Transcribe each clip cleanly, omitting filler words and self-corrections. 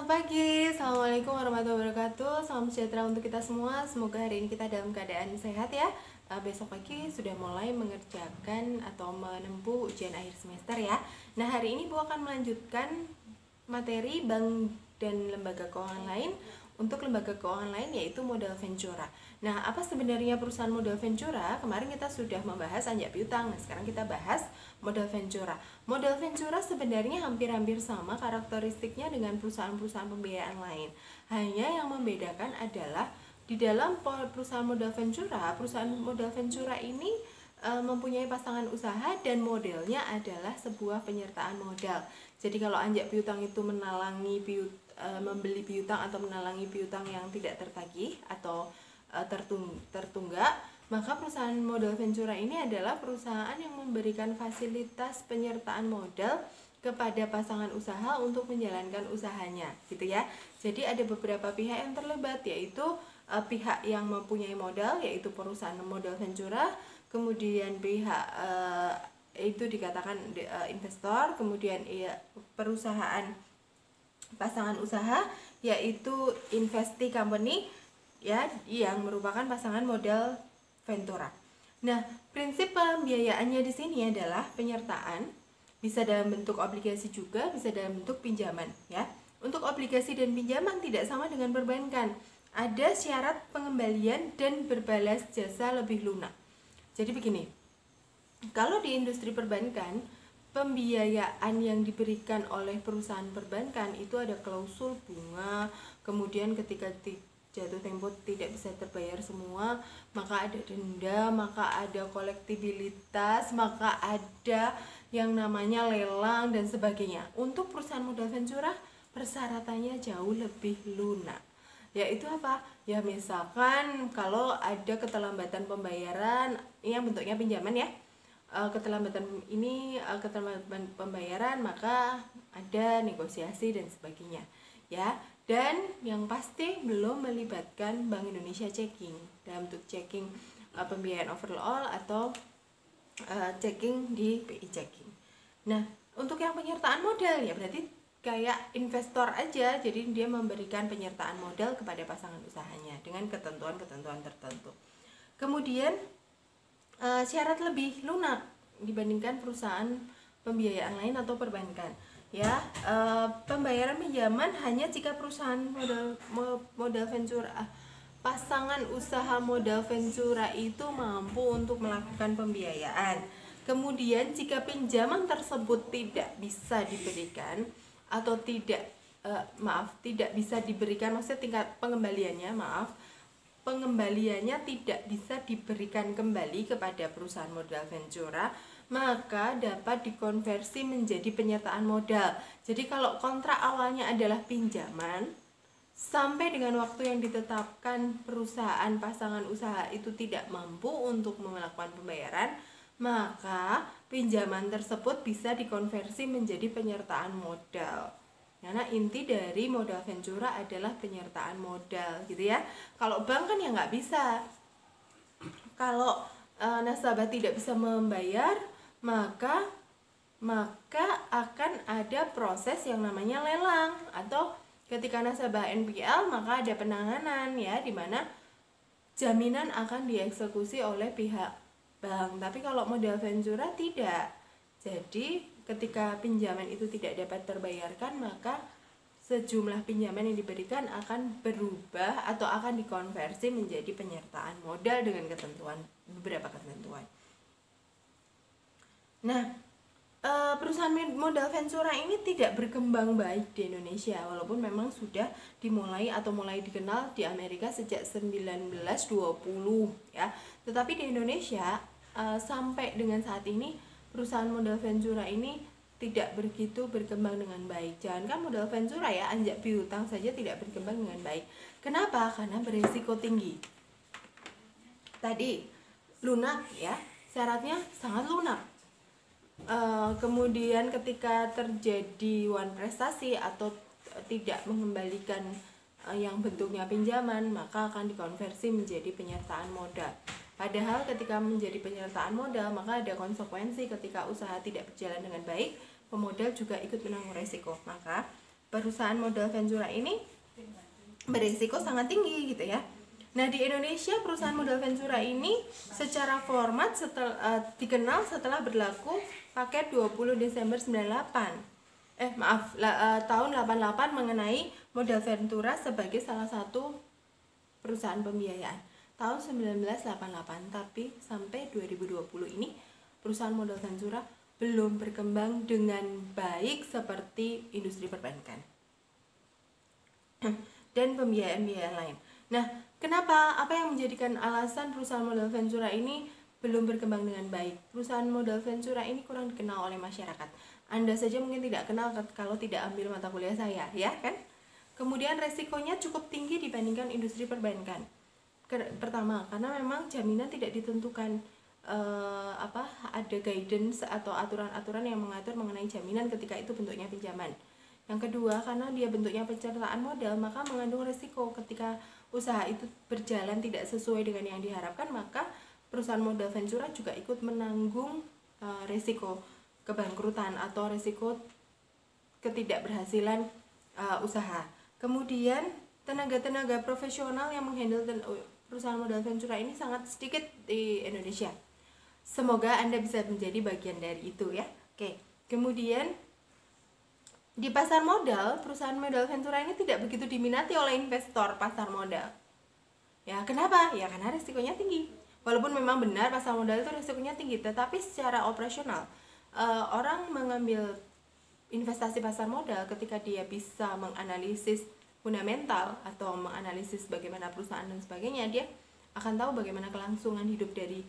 Selamat pagi, Assalamualaikum warahmatullahi wabarakatuh. Salam sejahtera untuk kita semua. Semoga hari ini kita dalam keadaan sehat ya. Besok pagi sudah mulai mengerjakan atau menempuh ujian akhir semester ya. Nah, hari ini Bu akan melanjutkan materi bank dan lembaga keuangan lain. Untuk lembaga keuangan lain yaitu modal Ventura. Nah, apa sebenarnya perusahaan modal Ventura? Kemarin kita sudah membahas anjak piutang. Nah, sekarang kita bahas modal Ventura. Modal Ventura sebenarnya hampir-hampir sama karakteristiknya dengan perusahaan-perusahaan pembiayaan lain. Hanya yang membedakan adalah di dalam perusahaan modal Ventura ini mempunyai pasangan usaha dan modelnya adalah sebuah penyertaan modal. Jadi kalau anjak piutang itu membeli piutang atau menalangi piutang yang tidak tertagih atau tertunggak, maka perusahaan modal Ventura ini adalah perusahaan yang memberikan fasilitas penyertaan modal kepada pasangan usaha untuk menjalankan usahanya, gitu ya. Jadi ada beberapa pihak yang terlibat, yaitu pihak yang mempunyai modal, yaitu perusahaan modal Ventura, kemudian pihak itu dikatakan investor, kemudian perusahaan pasangan usaha yaitu investee company ya, yang merupakan pasangan modal Ventura. Nah, prinsip pembiayaannya di sini adalah penyertaan, bisa dalam bentuk obligasi juga, bisa dalam bentuk pinjaman ya. Untuk obligasi dan pinjaman tidak sama dengan perbankan. Ada syarat pengembalian dan berbalas jasa lebih lunak. Jadi begini, kalau di industri perbankan, pembiayaan yang diberikan oleh perusahaan perbankan itu ada klausul bunga, kemudian ketika jatuh tempo tidak bisa terbayar semua, maka ada denda, maka ada kolektibilitas, maka ada yang namanya lelang dan sebagainya. Untuk perusahaan modal Ventura, persyaratannya jauh lebih lunak. Yaitu apa? Ya misalkan kalau ada keterlambatan pembayaran, ini yang bentuknya pinjaman ya, keterlambatan pembayaran, maka ada negosiasi dan sebagainya ya. Dan yang pasti belum melibatkan Bank Indonesia checking dalam bentuk checking pembiayaan overall atau checking di PI checking. Nah, untuk yang penyertaan modal ya berarti kayak investor aja, jadi dia memberikan penyertaan modal kepada pasangan usahanya dengan ketentuan-ketentuan tertentu. Kemudian syarat lebih lunak dibandingkan perusahaan pembiayaan lain atau perbankan ya. Pembayaran pinjaman hanya jika perusahaan modal Ventura, pasangan usaha modal Ventura itu mampu untuk melakukan pembiayaan. Kemudian jika pinjaman tersebut tidak bisa diberikan atau tidak bisa diberikan, maksudnya tingkat pengembaliannya tidak bisa diberikan kembali kepada perusahaan modal Ventura, maka dapat dikonversi menjadi penyertaan modal. Jadi kalau kontrak awalnya adalah pinjaman, sampai dengan waktu yang ditetapkan perusahaan pasangan usaha itu tidak mampu untuk melakukan pembayaran, maka pinjaman tersebut bisa dikonversi menjadi penyertaan modal. Karena inti dari modal Ventura adalah penyertaan modal, gitu ya. Kalau bank kan ya nggak bisa. Kalau nasabah tidak bisa membayar, maka akan ada proses yang namanya lelang, atau ketika nasabah NPL maka ada penanganan ya, di mana jaminan akan dieksekusi oleh pihak bank. Tapi kalau modal Ventura tidak. Jadi ketika pinjaman itu tidak dapat terbayarkan, maka sejumlah pinjaman yang diberikan akan berubah atau akan dikonversi menjadi penyertaan modal dengan beberapa ketentuan. Nah, perusahaan modal Ventura ini tidak berkembang baik di Indonesia, walaupun memang sudah mulai dikenal di Amerika sejak 1920 ya. Tetapi di Indonesia sampai dengan saat ini perusahaan modal Ventura ini tidak begitu berkembang dengan baik. Jangankan modal Ventura ya, anjak piutang saja tidak berkembang dengan baik. Kenapa? Karena berisiko tinggi. Tadi lunak ya, syaratnya sangat lunak. Kemudian ketika terjadi wan prestasi atau tidak mengembalikan yang bentuknya pinjaman, maka akan dikonversi menjadi penyertaan modal. Padahal ketika menjadi penyertaan modal, maka ada konsekuensi. Ketika usaha tidak berjalan dengan baik, pemodal juga ikut menanggung resiko. Maka perusahaan modal ventura ini berisiko sangat tinggi gitu ya. Nah, di Indonesia perusahaan modal ventura ini secara format dikenal setelah berlaku paket 20 Desember 98. Tahun 88 mengenai modal ventura sebagai salah satu perusahaan pembiayaan. Tahun 1988, tapi sampai 2020 ini perusahaan modal ventura belum berkembang dengan baik seperti industri perbankan dan pembiayaan-pembiayaan lain. Nah, kenapa? Apa yang menjadikan alasan perusahaan modal ventura ini belum berkembang dengan baik? Perusahaan modal ventura ini kurang dikenal oleh masyarakat. Anda saja mungkin tidak kenal kalau tidak ambil mata kuliah saya, ya kan? Kemudian resikonya cukup tinggi dibandingkan industri perbankan. Pertama, karena memang jaminan tidak ditentukan, ada guidance atau aturan-aturan yang mengatur mengenai jaminan ketika itu bentuknya pinjaman. Yang kedua, karena dia bentuknya penyertaan modal, maka mengandung risiko ketika usaha itu berjalan tidak sesuai dengan yang diharapkan, maka perusahaan modal ventura juga ikut menanggung risiko kebangkrutan atau risiko ketidakberhasilan usaha. Kemudian tenaga-tenaga profesional yang menghandle perusahaan modal ventura ini sangat sedikit di Indonesia. Semoga Anda bisa menjadi bagian dari itu ya. Oke. Kemudian di pasar modal, perusahaan modal ventura ini tidak begitu diminati oleh investor pasar modal. Ya, kenapa? Ya karena risikonya tinggi. Walaupun memang benar pasar modal itu risikonya tinggi, tetapi secara operasional orang mengambil investasi pasar modal ketika dia bisa menganalisis fundamental atau menganalisis bagaimana perusahaan dan sebagainya, dia akan tahu bagaimana kelangsungan hidup dari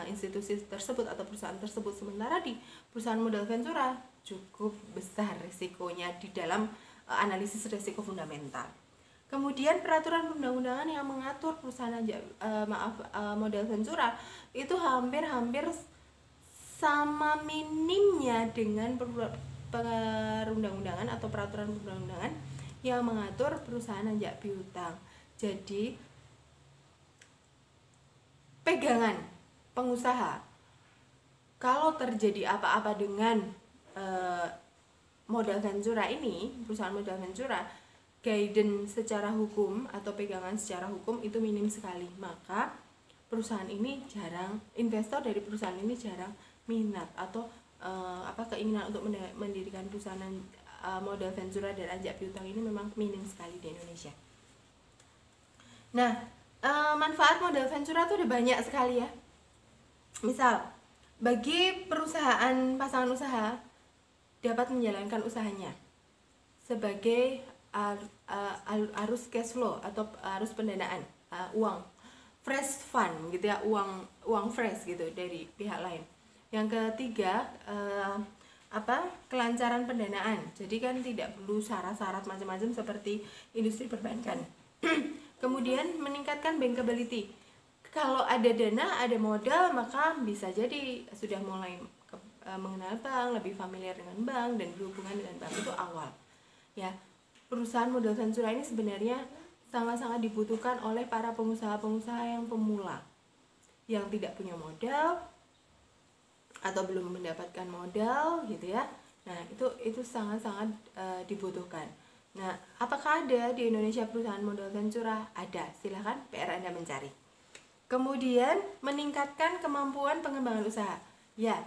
institusi tersebut atau perusahaan tersebut. Sementara di perusahaan modal ventura cukup besar risikonya di dalam analisis risiko fundamental. Kemudian peraturan perundang-undangan yang mengatur perusahaan modal ventura itu hampir sama minimnya dengan perundang-undangan atau peraturan perundang-undangan yang mengatur perusahaan ajak piutang. Jadi pegangan pengusaha kalau terjadi apa-apa dengan modal ventura ini, perusahaan modal ventura, guidance secara hukum atau pegangan secara hukum itu minim sekali. Maka perusahaan ini jarang, investor dari perusahaan ini jarang minat atau keinginan untuk mendirikan perusahaan modal ventura dan ajak piutang ini memang minim sekali di Indonesia. Nah, manfaat modal ventura itu ada banyak sekali ya. Misal, bagi perusahaan pasangan usaha dapat menjalankan usahanya sebagai arus cash flow atau arus pendanaan, uang fresh fund gitu ya, uang fresh gitu dari pihak lain. Yang ketiga, kelancaran pendanaan. Jadi kan tidak perlu syarat-syarat macam-macam seperti industri perbankan. Kemudian meningkatkan bankability. Kalau ada dana, ada modal, maka bisa jadi sudah mulai mengenal bank, lebih familiar dengan bank dan berhubungan dengan bank itu awal. Ya, perusahaan modal ventura ini sebenarnya sangat-sangat dibutuhkan oleh para pengusaha-pengusaha yang pemula, yang tidak punya modal atau belum mendapatkan modal gitu ya. Nah, itu sangat-sangat dibutuhkan. Nah, apakah ada di Indonesia perusahaan modal ventura? Ada, silahkan PR Anda mencari. Kemudian meningkatkan kemampuan pengembangan usaha. Ya,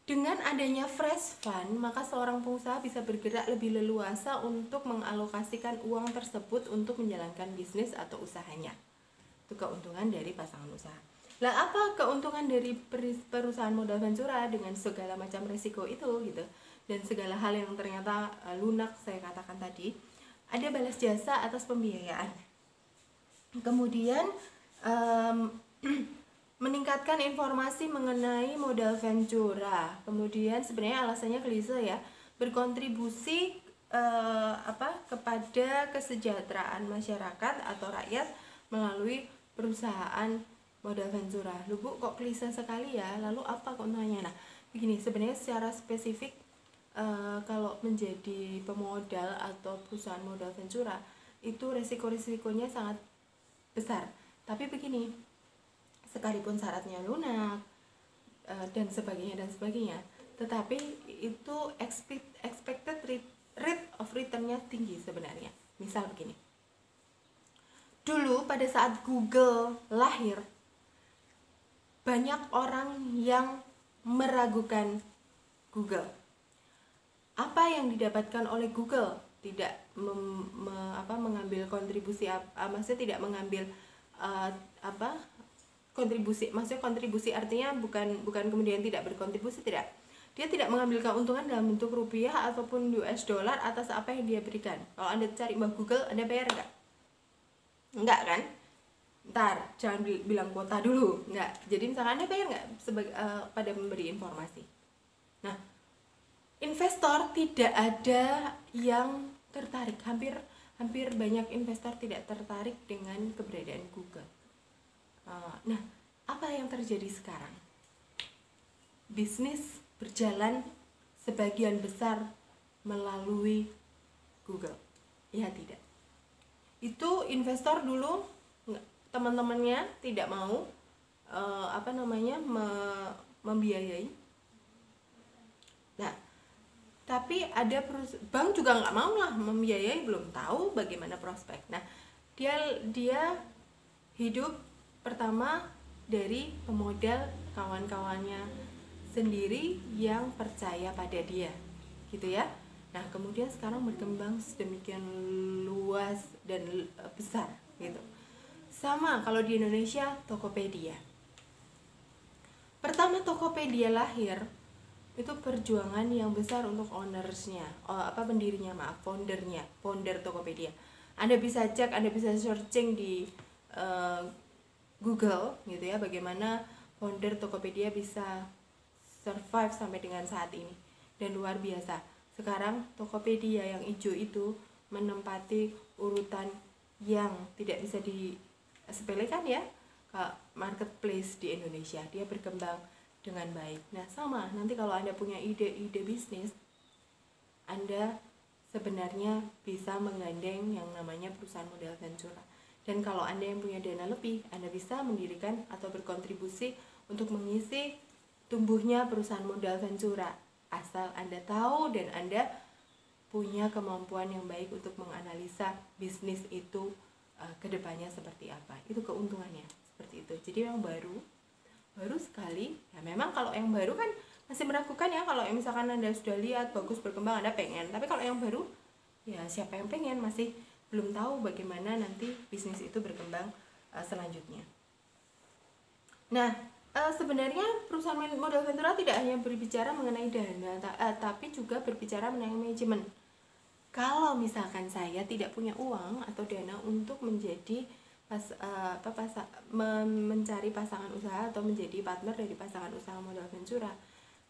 dengan adanya fresh fund, maka seorang pengusaha bisa bergerak lebih leluasa untuk mengalokasikan uang tersebut untuk menjalankan bisnis atau usahanya. Itu keuntungan dari pasangan usaha. Lah, apa keuntungan dari perusahaan modal ventura dengan segala macam risiko itu gitu, dan segala hal yang ternyata lunak saya katakan tadi? Ada balas jasa atas pembiayaan. Kemudian meningkatkan informasi mengenai modal ventura. Kemudian sebenarnya alasannya klise ya, berkontribusi kepada kesejahteraan masyarakat atau rakyat melalui perusahaan modal ventura. Loh Bu, kok klise sekali ya? Lalu apa keuntungannya? Nah, begini, sebenarnya secara spesifik kalau menjadi pemodal atau perusahaan modal ventura itu resiko-risikonya sangat besar. Tapi begini, sekalipun syaratnya lunak dan sebagainya, tetapi itu expected rate of return-nya tinggi sebenarnya. Misal begini, dulu pada saat Google lahir, banyak orang yang meragukan Google. Apa yang didapatkan oleh Google? Tidak mengambil kontribusi, maksudnya tidak mengambil kontribusi, maksudnya kontribusi artinya bukan kemudian tidak berkontribusi, tidak. Dia tidak mengambil keuntungan dalam bentuk rupiah ataupun US dollar atas apa yang dia berikan. Kalau Anda cari Mbak Google, Anda bayar nggak? Enggak kan? Ntar jangan bilang kuota dulu, enggak. Jadi misalkan Anda bayar nggak pada memberi informasi. Nah, investor tidak ada yang tertarik, hampir banyak investor tidak tertarik dengan keberadaan Google. Nah, apa yang terjadi sekarang? Bisnis berjalan sebagian besar melalui Google. Ya tidak. Itu investor dulu teman-temannya tidak mau membiayai. Nah, tapi ada bank juga nggak mau lah membiayai, belum tahu bagaimana prospek. Nah, dia hidup pertama dari pemodal kawan-kawannya sendiri yang percaya pada dia, gitu ya. Nah, kemudian sekarang berkembang sedemikian luas dan besar, gitu. Sama kalau di Indonesia, Tokopedia. Pertama Tokopedia lahir, itu perjuangan yang besar untuk ownersnya, founder Tokopedia. Anda bisa cek, Anda bisa searching di Google, gitu ya, bagaimana founder Tokopedia bisa survive sampai dengan saat ini. Dan luar biasa. Sekarang Tokopedia yang hijau itu menempati urutan yang tidak bisa disepelekan ya, ke marketplace di Indonesia. Dia berkembang dengan baik. Nah, sama, nanti kalau Anda punya ide bisnis, Anda sebenarnya bisa menggandeng yang namanya perusahaan modal ventura. Dan kalau Anda yang punya dana lebih, Anda bisa mendirikan atau berkontribusi untuk mengisi tumbuhnya perusahaan modal ventura. Asal Anda tahu dan Anda punya kemampuan yang baik untuk menganalisa bisnis itu kedepannya seperti apa. Itu keuntungannya seperti itu. Jadi yang baru sekali ya, memang kalau yang baru kan masih meragukan ya. Kalau misalkan Anda sudah lihat bagus berkembang, Anda pengen. Tapi kalau yang baru ya siapa yang pengen, masih belum tahu bagaimana nanti bisnis itu berkembang selanjutnya. Nah, sebenarnya perusahaan modal ventura tidak hanya berbicara mengenai dana, tapi juga berbicara mengenai manajemen. Kalau misalkan saya tidak punya uang atau dana untuk menjadi mencari pasangan usaha atau menjadi partner dari pasangan usaha modal ventura,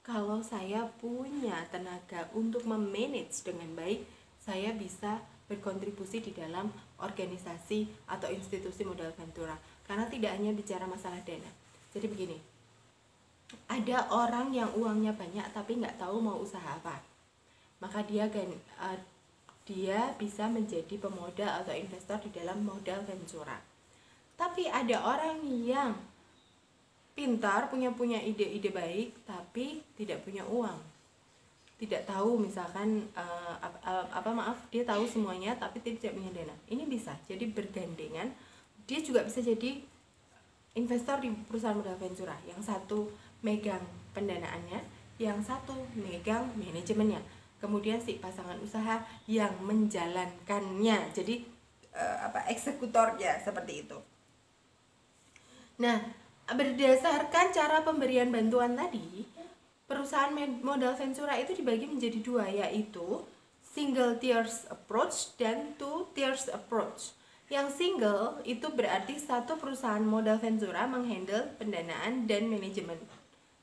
kalau saya punya tenaga untuk memanage dengan baik, saya bisa berkontribusi di dalam organisasi atau institusi modal ventura. Karena tidak hanya bicara masalah dana. Jadi begini, ada orang yang uangnya banyak tapi nggak tahu mau usaha apa, maka dia bisa menjadi pemodal atau investor di dalam modal ventura. Tapi ada orang yang pintar, punya ide-ide baik, tapi tidak punya uang, tidak tahu misalkan dia tahu semuanya tapi tidak punya dana. Ini bisa jadi bergandengan, dia juga bisa jadi investor di perusahaan modal ventura. Yang satu megang pendanaannya, yang satu megang manajemennya, kemudian si pasangan usaha yang menjalankannya, jadi eksekutornya, seperti itu. Nah, berdasarkan cara pemberian bantuan tadi, perusahaan modal ventura itu dibagi menjadi dua, yaitu single tiers approach dan two tiers approach. Yang single itu berarti satu perusahaan modal ventura menghandle pendanaan dan manajemen.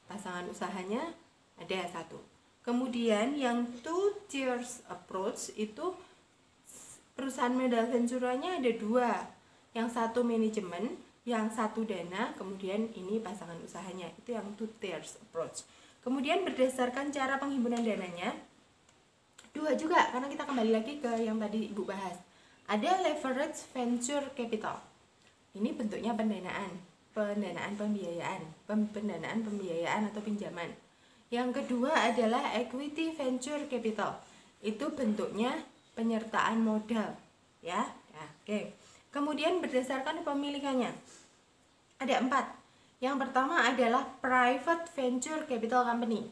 Pasangan usahanya ada satu. Kemudian yang two tiers approach itu perusahaan modal venturanya ada dua. Yang satu manajemen, yang satu dana, kemudian ini pasangan usahanya. Itu yang two tiers approach. Kemudian berdasarkan cara penghimpunan dananya, dua juga, karena kita kembali lagi ke yang tadi Ibu bahas. Ada leverage venture capital. Ini bentuknya pendanaan pembiayaan atau pinjaman. Yang kedua adalah equity venture capital. Itu bentuknya penyertaan modal, ya. Ya, oke. Kemudian berdasarkan kepemilikannya ada 4. Yang pertama adalah private venture capital company.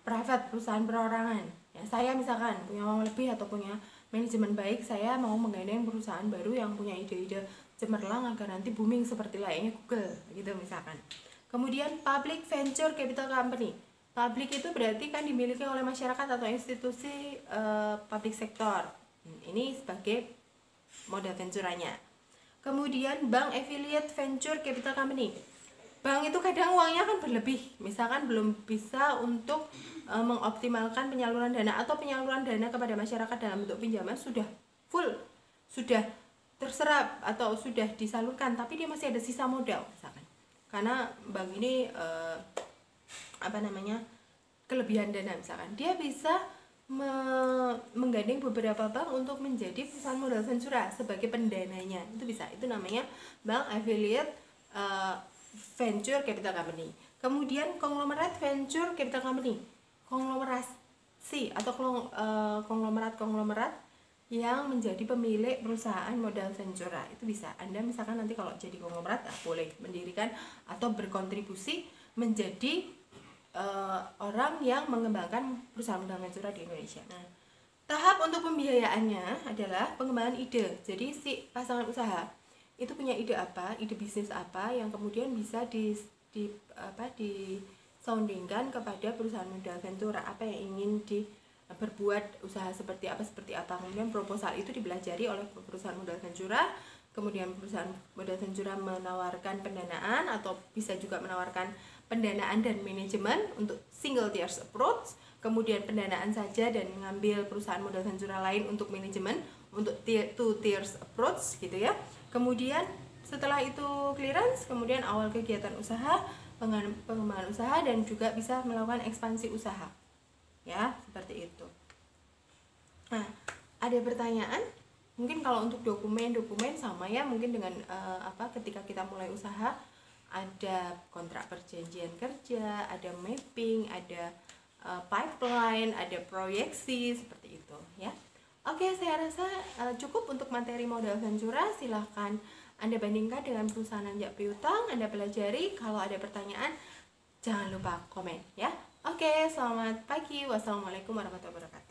Private, perusahaan perorangan. Ya, saya misalkan punya uang lebih atau punya manajemen baik, saya mau menggandeng perusahaan baru yang punya ide-ide cemerlang agar nanti booming seperti layaknya Google, gitu misalkan. Kemudian public venture capital company. Public itu berarti kan dimiliki oleh masyarakat atau institusi public sector. Ini sebagai modal venturanya. Kemudian bank affiliate venture capital company. Bank itu kadang uangnya kan berlebih, misalkan belum bisa untuk mengoptimalkan penyaluran dana atau penyaluran dana kepada masyarakat dalam bentuk pinjaman sudah full, sudah terserap atau sudah disalurkan, tapi dia masih ada sisa modal misalkan. Karena bank ini kelebihan dana misalkan, dia bisa menggandeng beberapa bank untuk menjadi perusahaan modal ventura sebagai pendananya, itu bisa, itu namanya bank affiliate venture capital company. Kemudian conglomerate venture capital company, konglomerasi atau konglomerat yang menjadi pemilik perusahaan modal ventura, itu bisa. Anda misalkan nanti kalau jadi konglomerat boleh mendirikan atau berkontribusi menjadi orang yang mengembangkan perusahaan modal ventura di Indonesia. Nah, tahap untuk pembiayaannya adalah pengembangan ide. Jadi si pasangan usaha itu punya ide apa, ide bisnis apa yang kemudian bisa disoundingkan kepada perusahaan modal ventura, apa yang ingin berbuat usaha seperti apa. Kemudian proposal itu dipelajari oleh perusahaan modal ventura. Kemudian perusahaan modal ventura menawarkan pendanaan atau bisa juga menawarkan pendanaan dan manajemen untuk single tiers approach, kemudian pendanaan saja dan mengambil perusahaan modal ventura lain untuk manajemen, untuk two tiers approach gitu ya. Kemudian setelah itu clearance, kemudian awal kegiatan usaha, pengembangan usaha, dan juga bisa melakukan ekspansi usaha. Ya, seperti itu. Nah, ada pertanyaan? Mungkin kalau untuk dokumen sama ya, mungkin dengan ketika kita mulai usaha ada kontrak perjanjian kerja, ada mapping, ada pipeline, ada proyeksi, seperti itu ya. Oke, saya rasa cukup untuk materi modal ventura. Silahkan Anda bandingkan dengan perusahaan nanjak piutang, Anda pelajari. Kalau ada pertanyaan, jangan lupa komen ya. Oke, selamat pagi. Wassalamualaikum warahmatullahi wabarakatuh.